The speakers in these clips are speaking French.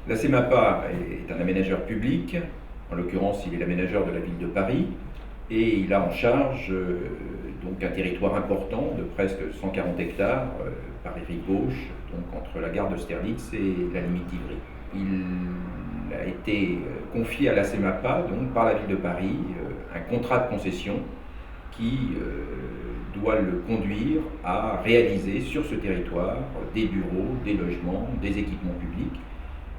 La CEMAPA est un aménageur public, en l'occurrence il est l'aménageur de la ville de Paris, et il a en charge donc un territoire important de presque 140 hectares, Paris-Rive-Gauche, donc entre la gare d'Austerlitz et la limite d'Ivry. Il a été confié à la CEMAPA, donc par la ville de Paris, un contrat de concession qui doit le conduire à réaliser sur ce territoire des bureaux, des logements, des équipements publics,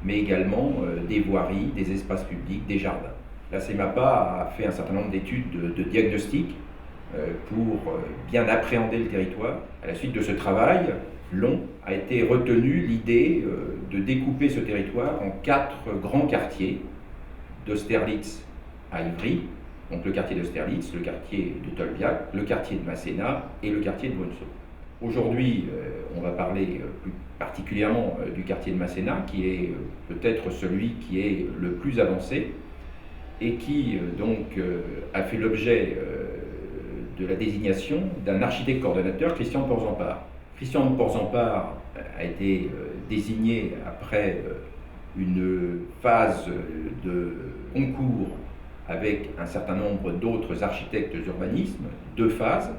mais également des voiries, des espaces publics, des jardins. La CEMAPA a fait un certain nombre d'études de diagnostic pour bien appréhender le territoire. À la suite de ce travail long, a été retenue l'idée de découper ce territoire en 4 grands quartiers, d'Austerlitz à Ivry, donc le quartier d'Austerlitz, le quartier de Tolbiac, le quartier de Masséna et le quartier de Bruneseau. Aujourd'hui, on va parler plus particulièrement du quartier de Masséna, qui est peut-être celui qui est le plus avancé et qui donc a fait l'objet de la désignation d'un architecte coordonnateur, Christian de Porzampar. Christian de Porzampar a été désigné après une phase de concours avec un certain nombre d'autres architectes urbanisme, 2 phases.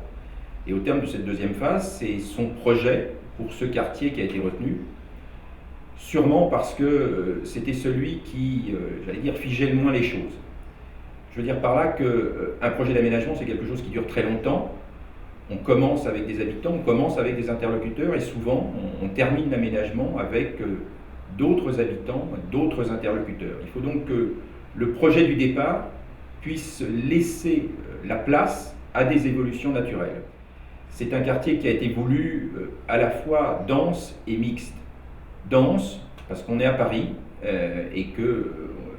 Et au terme de cette deuxième phase, c'est son projet pour ce quartier qui a été retenu, sûrement parce que c'était celui qui, j'allais dire, figeait le moins les choses. Je veux dire par là qu'un projet d'aménagement, c'est quelque chose qui dure très longtemps. On commence avec des habitants, on commence avec des interlocuteurs, et souvent on termine l'aménagement avec d'autres habitants, d'autres interlocuteurs. Il faut donc que le projet du départ puisse laisser la place à des évolutions naturelles. C'est un quartier qui a été voulu à la fois dense et mixte. Dense, parce qu'on est à Paris, et que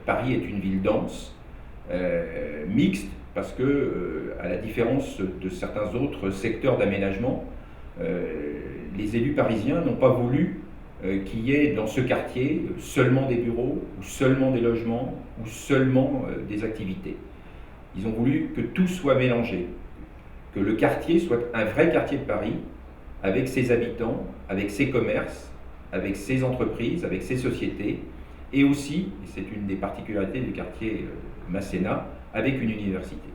Paris est une ville dense. Mixte, parce que, à la différence de certains autres secteurs d'aménagement, les élus parisiens n'ont pas voulu qu'il y ait dans ce quartier seulement des bureaux, ou seulement des logements, ou seulement des activités. Ils ont voulu que tout soit mélangé, que le quartier soit un vrai quartier de Paris, avec ses habitants, avec ses commerces, avec ses entreprises, avec ses sociétés, et aussi, et c'est une des particularités du quartier Masséna, avec une université.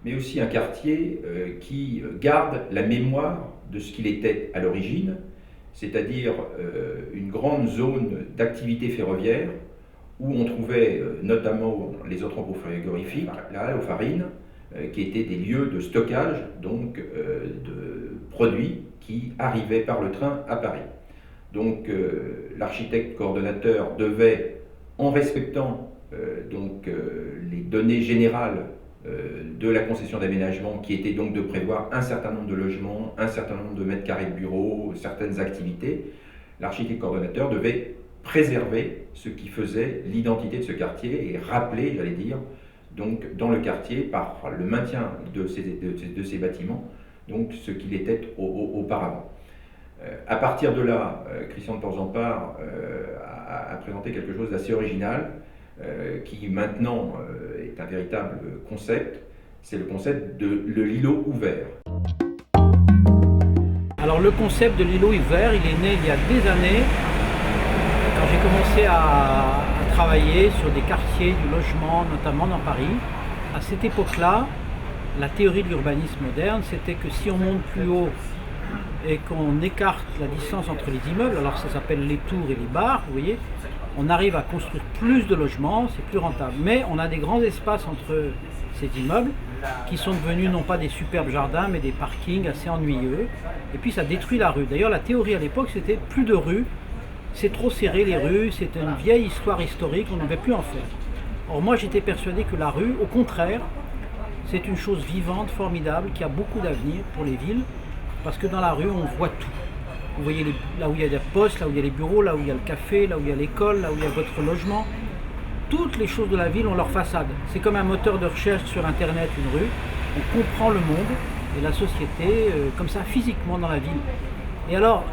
Mais aussi un quartier qui garde la mémoire de ce qu'il était à l'origine, c'est-à-dire une grande zone d'activité ferroviaire où on trouvait notamment les entrepôts frigorifiques, la halle aux farines, qui étaient des lieux de stockage donc de produits qui arrivaient par le train à Paris. Donc l'architecte coordonnateur devait, en respectant les données générales de la concession d'aménagement, qui était donc de prévoir un certain nombre de logements, un certain nombre de mètres carrés de bureaux, certaines activités, l'architecte coordonnateur devait préserver ce qui faisait l'identité de ce quartier et rappeler, j'allais dire, donc dans le quartier, par le maintien de ces bâtiments, donc ce qu'il était auparavant. À partir de là, Christian de Porzampar a présenté quelque chose d'assez original, qui maintenant est un véritable concept, c'est le concept de l'îlot ouvert. Alors le concept de l'îlot ouvert, il est né il y a des années, quand j'ai commencé à travailler sur des quartiers du logement, notamment dans Paris. À cette époque-là, la théorie de l'urbanisme moderne, c'était que si on monte plus haut et qu'on écarte la distance entre les immeubles, alors ça s'appelle les tours et les barres, vous voyez, on arrive à construire plus de logements, c'est plus rentable. Mais on a des grands espaces entre ces immeubles qui sont devenus non pas des superbes jardins, mais des parkings assez ennuyeux. Et puis ça détruit la rue. D'ailleurs, la théorie à l'époque, c'était plus de rues, c'est trop serré les rues, c'est une vieille histoire historique, on ne devait plus en faire. Or moi, j'étais persuadé que la rue, au contraire, c'est une chose vivante, formidable, qui a beaucoup d'avenir pour les villes, parce que dans la rue, on voit tout. Vous voyez là où il y a des postes, là où il y a les bureaux, là où il y a le café, là où il y a l'école, là où il y a votre logement. Toutes les choses de la ville ont leur façade. C'est comme un moteur de recherche sur Internet, une rue. On comprend le monde et la société comme ça, physiquement dans la ville. Et alors,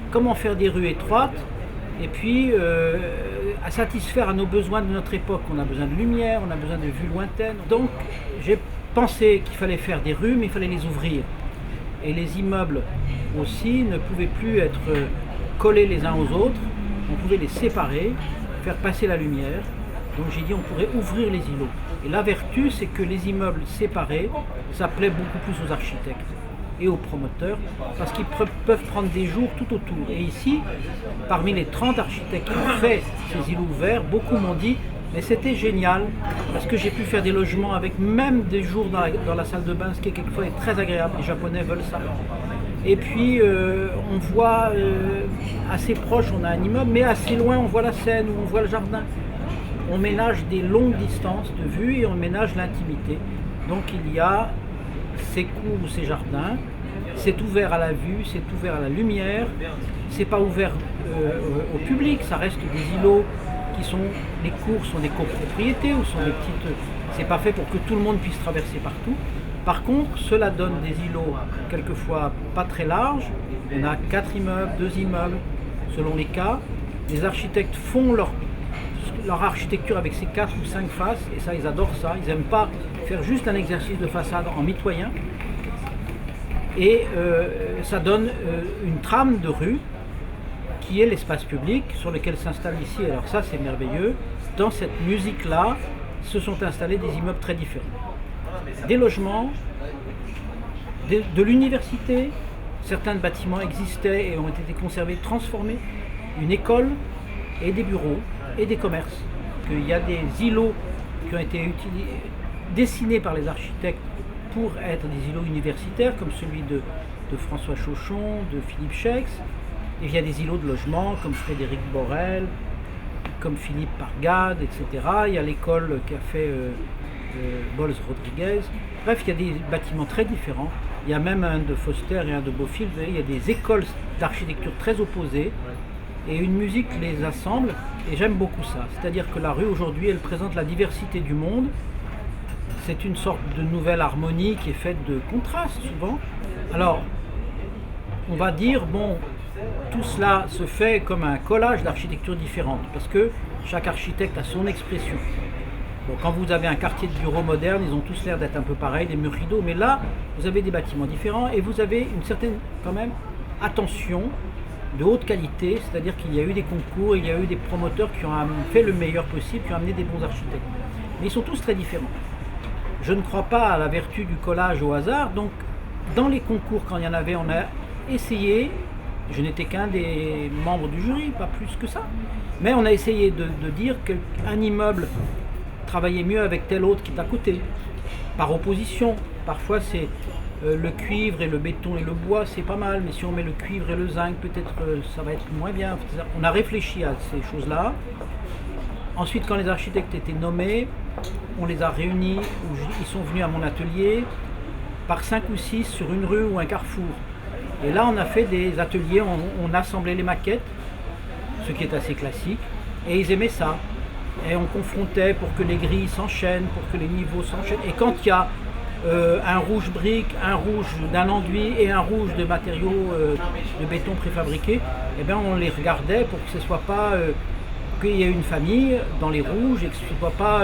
comment faire des rues étroites et puis à satisfaire à nos besoins de notre époque. On a besoin de lumière, on a besoin de vues lointaines. Donc, j'ai pensé qu'il fallait faire des rues, mais il fallait les ouvrir. Et les immeubles aussi ne pouvaient plus être collés les uns aux autres, on pouvait les séparer faire passer la lumière. Donc j'ai dit on pourrait ouvrir les îlots. Et la vertu, c'est que les immeubles séparés, ça plaît beaucoup plus aux architectes et aux promoteurs, parce qu'ils peuvent prendre des jours tout autour. Et ici, parmi les 30 architectes qui ont fait ces îlots ouverts, beaucoup m'ont dit mais c'était génial, parce que j'ai pu faire des logements avec même des jours dans la salle de bain, ce qui est quelquefois est très agréable. Les Japonais veulent ça. Et puis on voit assez proche, on a un immeuble, mais assez loin on voit la Seine ou on voit le jardin. On ménage des longues distances de vue et on ménage l'intimité. Donc il y a ces cours ou ces jardins, c'est ouvert à la vue, c'est ouvert à la lumière, c'est pas ouvert au public, ça reste des îlots qui sont, les cours sont des copropriétés ou sont des petites, c'est pas fait pour que tout le monde puisse traverser partout. Par contre, cela donne des îlots quelquefois pas très larges, on a 4 immeubles, 2 immeubles, selon les cas. Les architectes font leur architecture avec ces 4 ou 5 faces, et ça, ils adorent ça. Ils n'aiment pas faire juste un exercice de façade en mitoyen. Et ça donne une trame de rue qui est l'espace public sur lequel s'installe ici. Alors ça, c'est merveilleux. Dans cette musique-là, se sont installés des immeubles très différents. Des logements, de l'université, certains bâtiments existaient et ont été conservés, transformés, une école et des bureaux et des commerces. Il y a des îlots qui ont été dessinés par les architectes pour être des îlots universitaires, comme celui de François Chauchon, de Philippe Schex. Et il y a des îlots de logement comme Frédéric Borel, comme Philippe Pargade, etc. Il y a l'école qui a fait Bols Rodriguez. Bref, il y a des bâtiments très différents. Il y a même un de Foster et un de Beaufil. Il y a des écoles d'architecture très opposées. Et une musique les assemble, et j'aime beaucoup ça. C'est-à-dire que la rue aujourd'hui, elle présente la diversité du monde. C'est une sorte de nouvelle harmonie qui est faite de contrastes souvent. Alors, on va dire, bon, tout cela se fait comme un collage d'architectures différentes, parce que chaque architecte a son expression. Bon, quand vous avez un quartier de bureaux moderne, ils ont tous l'air d'être un peu pareils, des murs rideaux, mais là, vous avez des bâtiments différents et vous avez une certaine, quand même, attention de haute qualité, c'est-à-dire qu'il y a eu des concours, il y a eu des promoteurs qui ont fait le meilleur possible, qui ont amené des bons architectes. Mais ils sont tous très différents. Je ne crois pas à la vertu du collage au hasard, donc dans les concours, quand il y en avait, on a essayé, je n'étais qu'un des membres du jury, pas plus que ça, mais on a essayé de dire qu'un immeuble travaillait mieux avec tel autre qui est à côté, par opposition. Parfois c'est le cuivre et le béton et le bois, c'est pas mal, mais si on met le cuivre et le zinc, peut-être ça va être moins bien. On a réfléchi à ces choses-là. Ensuite, quand les architectes étaient nommés, on les a réunis, ils sont venus à mon atelier, par 5 ou 6 sur une rue ou un carrefour. Et là, on a fait des ateliers, on assemblait les maquettes, ce qui est assez classique, et ils aimaient ça. Et on confrontait pour que les grilles s'enchaînent, pour que les niveaux s'enchaînent. Et quand il y a un rouge brique, un rouge d'un enduit et un rouge de matériaux de béton préfabriqués, eh bien on les regardait pour que ce soit pas qu'il y ait une famille dans les rouges et que ce ne soit pas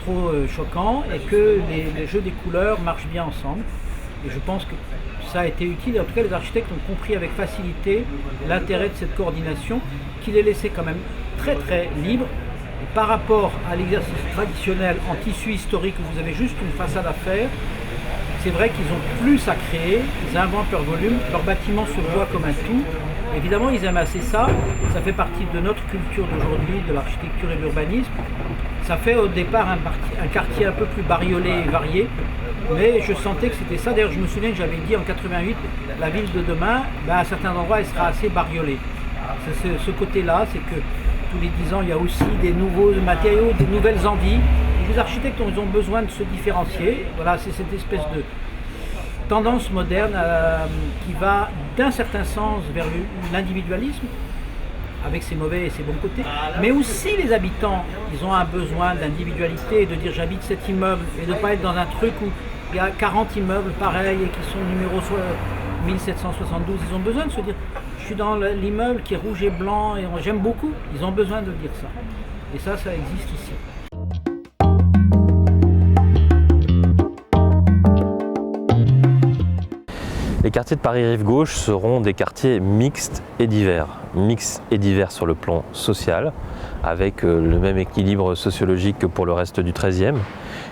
trop choquant et que les jeux des couleurs marchent bien ensemble. Et je pense que ça a été utile. En tout cas, les architectes ont compris avec facilité l'intérêt de cette coordination qui les laissait quand même très très libres. Et par rapport à l'exercice traditionnel en tissu historique où vous avez juste une façade à faire, c'est vrai qu'ils ont plus à créer, ils inventent leur volume, leur bâtiment se voit comme un tout. Évidemment, ils aiment assez ça, ça fait partie de notre culture d'aujourd'hui, de l'architecture et de l'urbanisme. Ça fait au départ un quartier un peu plus bariolé et varié, mais je sentais que c'était ça. D'ailleurs, je me souviens que j'avais dit en 88, la ville de demain, à certains endroits, elle sera assez bariolée. C'est ce côté-là, c'est que tous les 10 ans, il y a aussi des nouveaux matériaux, des nouvelles envies. Et les architectes, ils ont besoin de se différencier. Voilà, c'est cette espèce de tendance moderne qui va d'un certain sens vers l'individualisme, avec ses mauvais et ses bons côtés. Mais aussi les habitants, ils ont un besoin d'individualité, de dire j'habite cet immeuble et de ne pas être dans un truc où il y a 40 immeubles pareils et qui sont numéro 1772. Ils ont besoin de se dire je suis dans l'immeuble qui est rouge et blanc et j'aime beaucoup. Ils ont besoin de dire ça. Et ça existe ici. Les quartiers de Paris Rive Gauche seront des quartiers mixtes et divers. mixtes et divers sur le plan social, avec le même équilibre sociologique que pour le reste du 13e.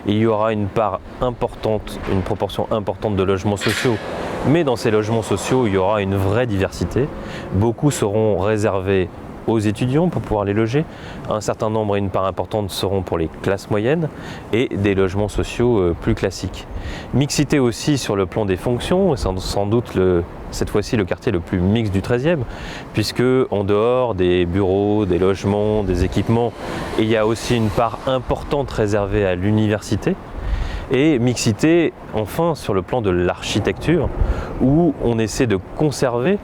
Il y aura une part importante, une proportion importante de logements sociaux, mais dans ces logements sociaux, il y aura une vraie diversité. Beaucoup seront réservés aux étudiants pour pouvoir les loger. Un certain nombre et une part importante seront pour les classes moyennes et des logements sociaux plus classiques. Mixité aussi sur le plan des fonctions, c'est sans doute cette fois-ci le quartier le plus mixte du 13e, puisque en dehors des bureaux, des logements, des équipements, il y a aussi une part importante réservée à l'université. Et mixité enfin sur le plan de l'architecture, où on essaie de conserver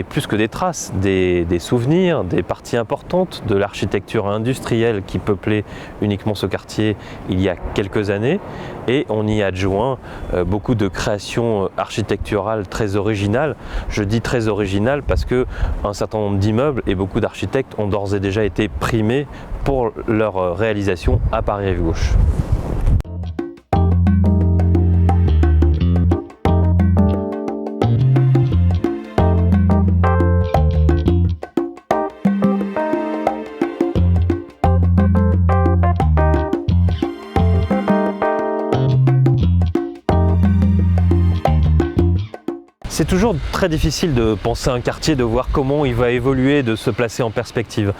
plus que des traces, des souvenirs, des parties importantes de l'architecture industrielle qui peuplait uniquement ce quartier il y a quelques années, et on y adjoint beaucoup de créations architecturales très originales. Je dis très originales parce qu'un certain nombre d'immeubles et beaucoup d'architectes ont d'ores et déjà été primés pour leur réalisation à Paris-Rive-Gauche. C'est toujours très difficile de penser un quartier, de voir comment il va évoluer, de se placer en perspective.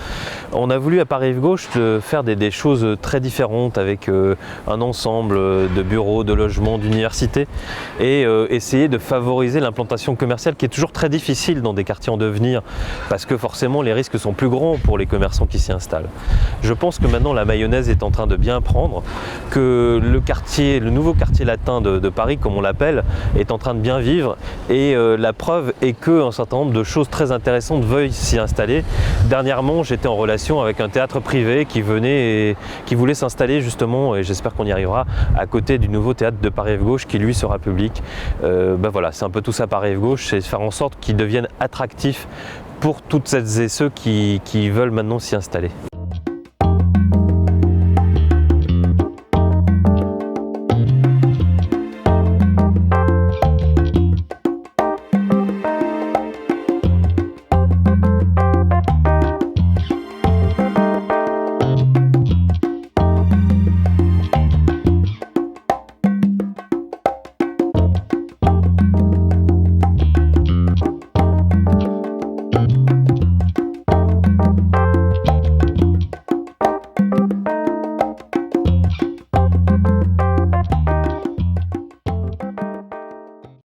On a voulu à Paris-Rive-Gauche faire des choses très différentes avec un ensemble de bureaux, de logements, d'universités et essayer de favoriser l'implantation commerciale qui est toujours très difficile dans des quartiers en devenir parce que forcément les risques sont plus grands pour les commerçants qui s'y installent. Je pense que maintenant la mayonnaise est en train de bien prendre, que le nouveau quartier latin de Paris, comme on l'appelle, est en train de bien vivre et la preuve est qu'un certain nombre de choses très intéressantes veuillent s'y installer. Dernièrement, j'étais en relation avec un théâtre privé qui voulait s'installer justement, et j'espère qu'on y arrivera, à côté du nouveau théâtre de Paris-Rive-Gauche qui lui sera public. Voilà, c'est un peu tout ça Paris-Rive-Gauche, c'est faire en sorte qu'il devienne attractif pour toutes celles et ceux qui veulent maintenant s'y installer.